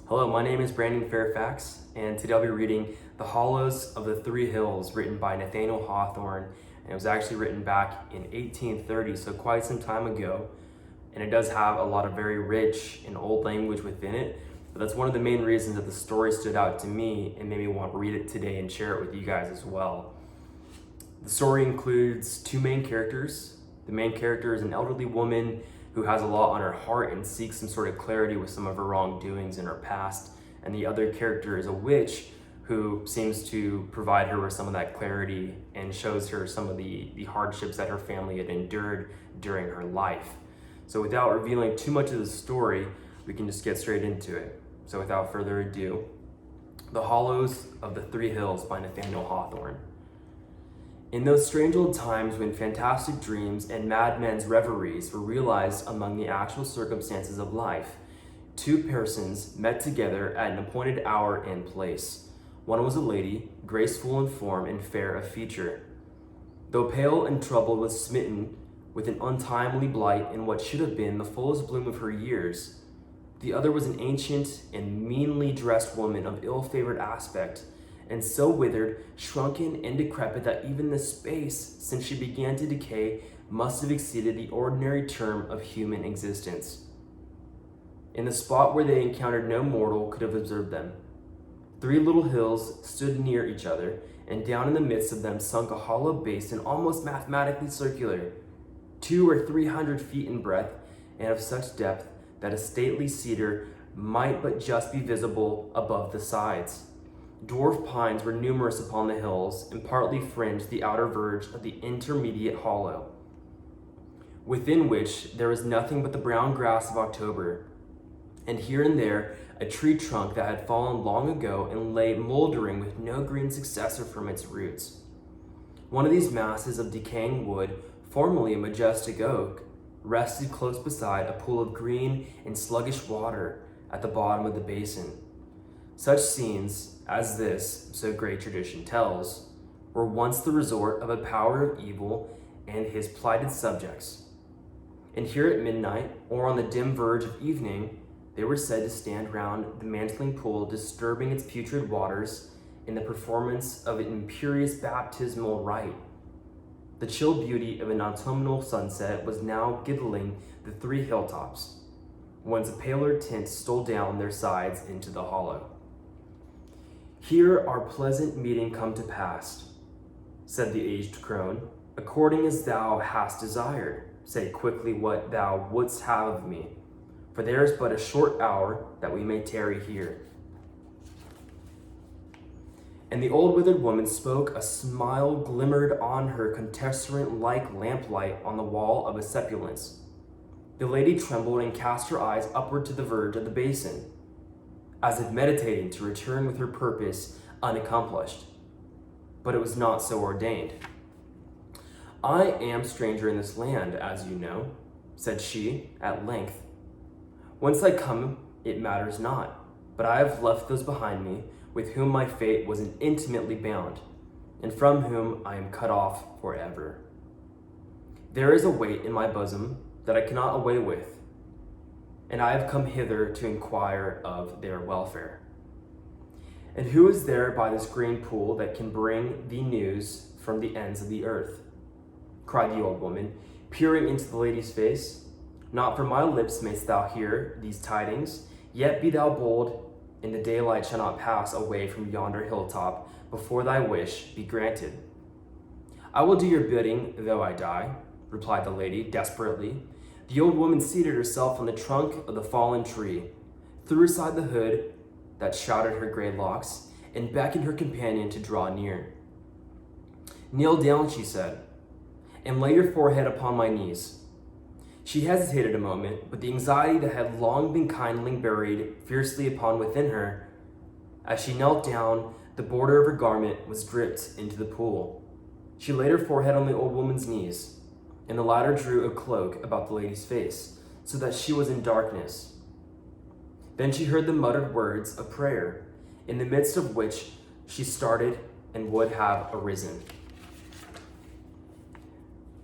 Hello, my name is Brandon Fairfax, and today I'll be reading The Hollows of the Three Hills, written by Nathaniel Hawthorne, and it was actually written back in 1830, so quite some time ago, and it does have a lot of very rich and old language within it, but that's one of the main reasons that the story stood out to me and made me want to read it today and share it with you guys as well. The story includes two main characters. The main character is an elderly woman who has a lot on her heart and seeks some sort of clarity with some of her wrongdoings in her past. And the other character is a witch who seems to provide her with some of that clarity and shows her some of the hardships that her family had endured during her life. So without revealing too much of the story, we can just get straight into it. So without further ado, The Hollows of the Three Hills by Nathaniel Hawthorne. In those strange old times when fantastic dreams and madmen's reveries were realized among the actual circumstances of life, two persons met together at an appointed hour and place. One was a lady, graceful in form and fair of feature. Though pale and troubled, was smitten with an untimely blight in what should have been the fullest bloom of her years. The other was an ancient and meanly dressed woman of ill-favored aspect, and so withered, shrunken, and decrepit that even the space since she began to decay must have exceeded the ordinary term of human existence. In the spot where they encountered, no mortal could have observed them. Three little hills stood near each other, and down in the midst of them sunk a hollow basin almost mathematically circular, 200 or 300 feet in breadth, and of such depth that a stately cedar might but just be visible above the sides. Dwarf pines were numerous upon the hills, and partly fringed the outer verge of the intermediate hollow, within which there was nothing but the brown grass of October, and here and there a tree trunk that had fallen long ago and lay moldering with no green successor from its roots. One of these masses of decaying wood, formerly a majestic oak, rested close beside a pool of green and sluggish water at the bottom of the basin. Such scenes as this, so great tradition tells, were once the resort of a power of evil and his plighted subjects. And here at midnight, or on the dim verge of evening, they were said to stand round the mantling pool, disturbing its putrid waters in the performance of an imperious baptismal rite. The chill beauty of an autumnal sunset was now girdling the three hilltops, whence a paler tint stole down their sides into the hollow. "Here our pleasant meeting come to pass," said the aged crone, "according as thou hast desired. Say quickly what thou wouldst have of me, for there is but a short hour that we may tarry here." And the old withered woman spoke. A smile glimmered on her contestant like lamplight on the wall of a sepulchre. The lady trembled and cast her eyes upward to the verge of the basin, as if meditating to return with her purpose unaccomplished. But it was not so ordained. "I am stranger in this land, as you know," said she at length. "Whence I come it matters not, but I have left those behind me with whom my fate was intimately bound, and from whom I am cut off forever. There is a weight in my bosom that I cannot away with, and I have come hither to inquire of their welfare. And who is there by this green pool that can bring thee news from the ends of the earth?" cried the old woman, peering into the lady's face. "Not from my lips mayst thou hear these tidings, yet be thou bold, and the daylight shall not pass away from yonder hilltop before thy wish be granted." "I will do your bidding, though I die," replied the lady desperately. The old woman seated herself on the trunk of the fallen tree, threw aside the hood that shrouded her gray locks, and beckoned her companion to draw near. "Kneel down," she said, "and lay your forehead upon my knees." She hesitated a moment, but the anxiety that had long been kindling buried fiercely upon within her. As she knelt down, the border of her garment was dripped into the pool. She laid her forehead on the old woman's knees, and the latter drew a cloak about the lady's face, so that she was in darkness. Then she heard the muttered words of prayer, in the midst of which she started and would have arisen.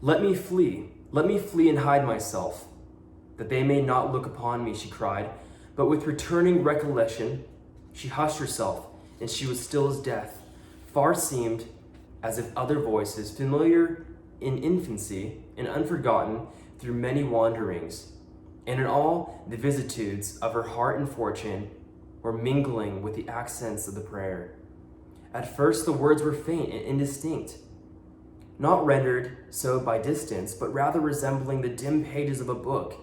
Let me flee and hide myself, that they may not look upon me," she cried. But with returning recollection, she hushed herself, and she was still as death. Far seemed as if other voices, familiar in infancy and unforgotten through many wanderings, and in all the vicissitudes of her heart and fortune, were mingling with the accents of the prayer. At first the words were faint and indistinct, not rendered so by distance, but rather resembling the dim pages of a book,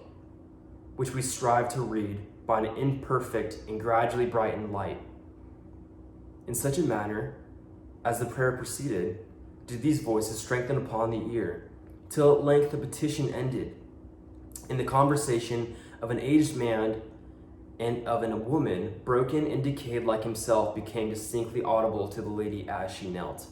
which we strive to read by an imperfect and gradually brightened light. In such a manner, as the prayer proceeded, did these voices strengthen upon the ear, till at length the petition ended, in the conversation of an aged man and of a woman, broken and decayed like himself, became distinctly audible to the lady as she knelt.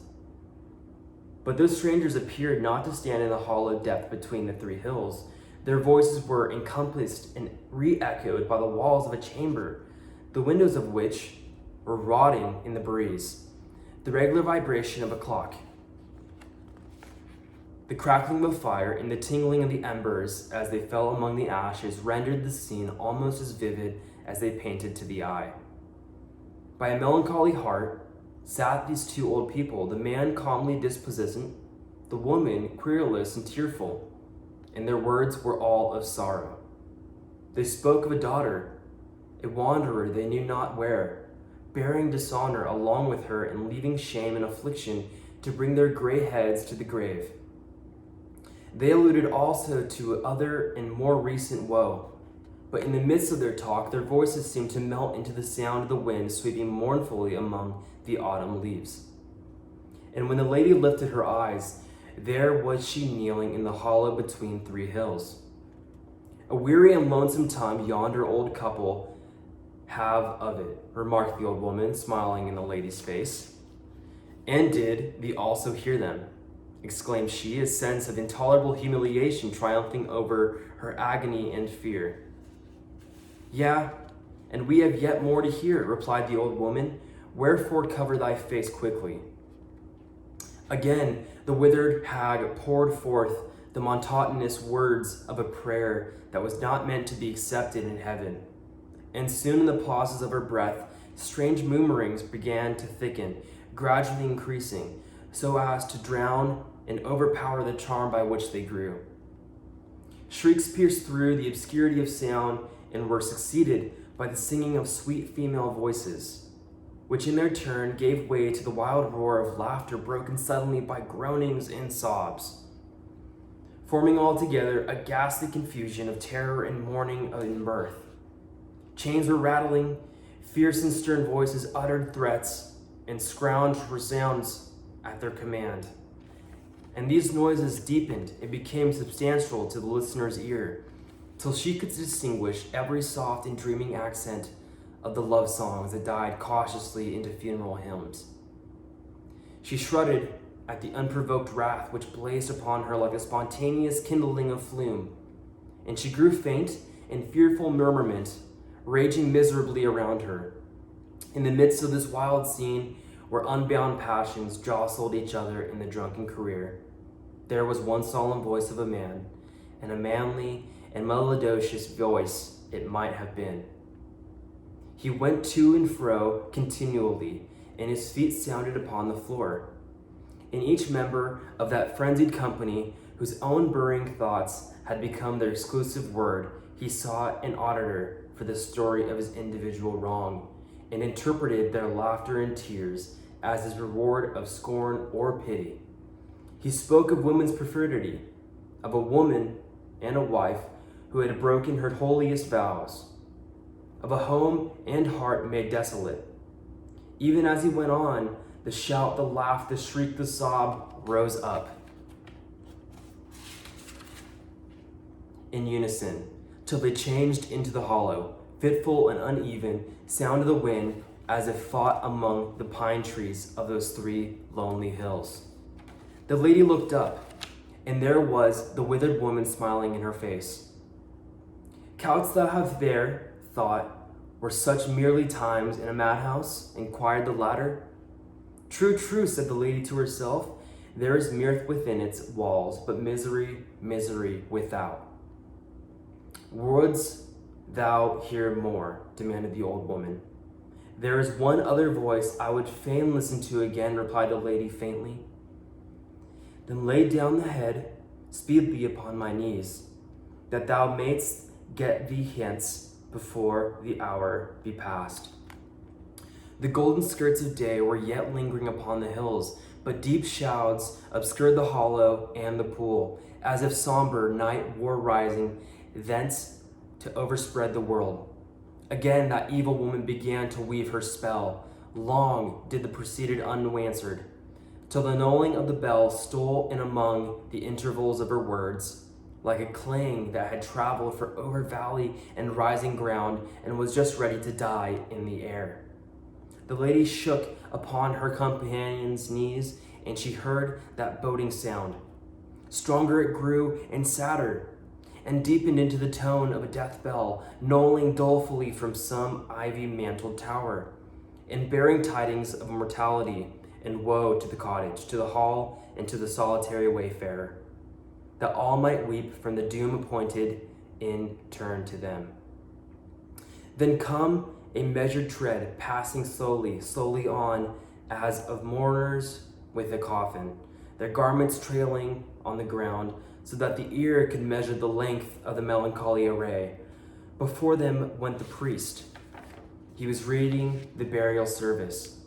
But those strangers appeared not to stand in the hollow depth between the three hills. Their voices were encompassed and re-echoed by the walls of a chamber, the windows of which were rotting in the breeze. The regular vibration of a clock, the crackling of a fire, and the tingling of the embers as they fell among the ashes rendered the scene almost as vivid as they painted to the eye. By a melancholy heart sat these two old people, the man calmly disposisant, the woman querulous and tearful, and their words were all of sorrow. They spoke of a daughter, a wanderer they knew not where, bearing dishonor along with her and leaving shame and affliction to bring their gray heads to the grave. They alluded also to other and more recent woe, but in the midst of their talk, their voices seemed to melt into the sound of the wind sweeping mournfully among the autumn leaves. And when the lady lifted her eyes, there was she kneeling in the hollow between three hills. A weary and lonesome time yonder old couple have of it, remarked the old woman, smiling in the lady's face. And did thee also hear them? Exclaimed she, a sense of intolerable humiliation triumphing over her agony and fear. Yea, and we have yet more to hear, replied the old woman. Wherefore cover thy face quickly? Again, the withered hag poured forth the monotonous words of a prayer that was not meant to be accepted in heaven. And soon in the pauses of her breath, strange murmurings began to thicken, gradually increasing, so as to drown and overpower the charm by which they grew. Shrieks pierced through the obscurity of sound and were succeeded by the singing of sweet female voices, which in their turn gave way to the wild roar of laughter broken suddenly by groanings and sobs, forming altogether a ghastly confusion of terror and mourning and mirth. Chains were rattling, fierce and stern voices uttered threats, and scrounged resounds at their command. And these noises deepened and became substantial to the listener's ear, till she could distinguish every soft and dreaming accent of the love songs that died cautiously into funeral hymns. She shuddered at the unprovoked wrath which blazed upon her like a spontaneous kindling of flume, and she grew faint in fearful murmurment, raging miserably around her. In the midst of this wild scene, where unbound passions jostled each other in the drunken career, there was one solemn voice of a man, and a manly and melodious voice it might have been. He went to and fro continually, and his feet sounded upon the floor. In each member of that frenzied company, whose own burning thoughts had become their exclusive word, he sought an auditor for the story of his individual wrong, and interpreted their laughter and tears as his reward of scorn or pity. He spoke of woman's perfidy, of a woman and a wife who had broken her holiest vows, of a home and heart made desolate. Even as he went on, the shout, the laugh, the shriek, the sob rose up in unison, till they changed into the hollow, fitful and uneven sound of the wind as if fought among the pine trees of those three lonely hills. The lady looked up, and there was the withered woman smiling in her face. Couldst thou have there thought were such merely times in a madhouse? Inquired the latter. True, true, said the lady to herself. There is mirth within its walls, but misery, misery without. Woods Thou hear more, demanded the old woman. There is one other voice I would fain listen to again, replied the lady faintly. Then lay down the head speedily upon my knees, that thou mayst get thee hence before the hour be past. The golden skirts of day were yet lingering upon the hills, but deep shrouds obscured the hollow and the pool, as if somber night were rising thence to overspread the world. Again that evil woman began to weave her spell. Long did the proceeded unanswered, till the knolling of the bell stole in among the intervals of her words, like a clang that had traveled over valley and rising ground and was just ready to die in the air. The lady shook upon her companion's knees, and she heard that boding sound. Stronger it grew and sadder, and deepened into the tone of a death bell, knolling dolefully from some ivy-mantled tower, and bearing tidings of mortality and woe to the cottage, to the hall, and to the solitary wayfarer, that all might weep from the doom appointed in turn to them. Then come a measured tread, passing slowly, slowly on, as of mourners with a coffin, their garments trailing on the ground, so that the ear could measure the length of the melancholy array. Before them went the priest. He was reading the burial service,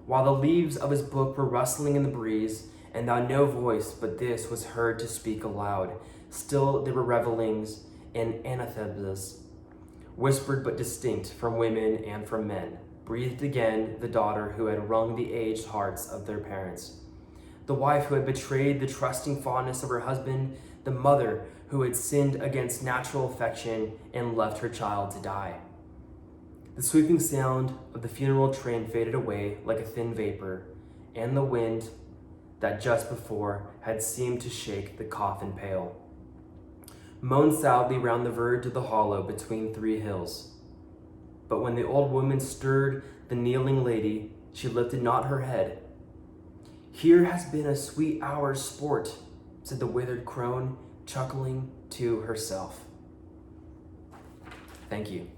while the leaves of his book were rustling in the breeze, and thou no voice but this was heard to speak aloud. Still there were revelings and anathemas, whispered but distinct from women and from men. Breathed again the daughter who had wrung the aged hearts of their parents, the wife who had betrayed the trusting fondness of her husband, the mother who had sinned against natural affection and left her child to die. The sweeping sound of the funeral train faded away like a thin vapor, and the wind that just before had seemed to shake the coffin pale moaned sadly round the verge of the hollow between three hills. But when the old woman stirred the kneeling lady, she lifted not her head. Here has been a sweet hour's sport, said the withered crone, chuckling to herself. Thank you.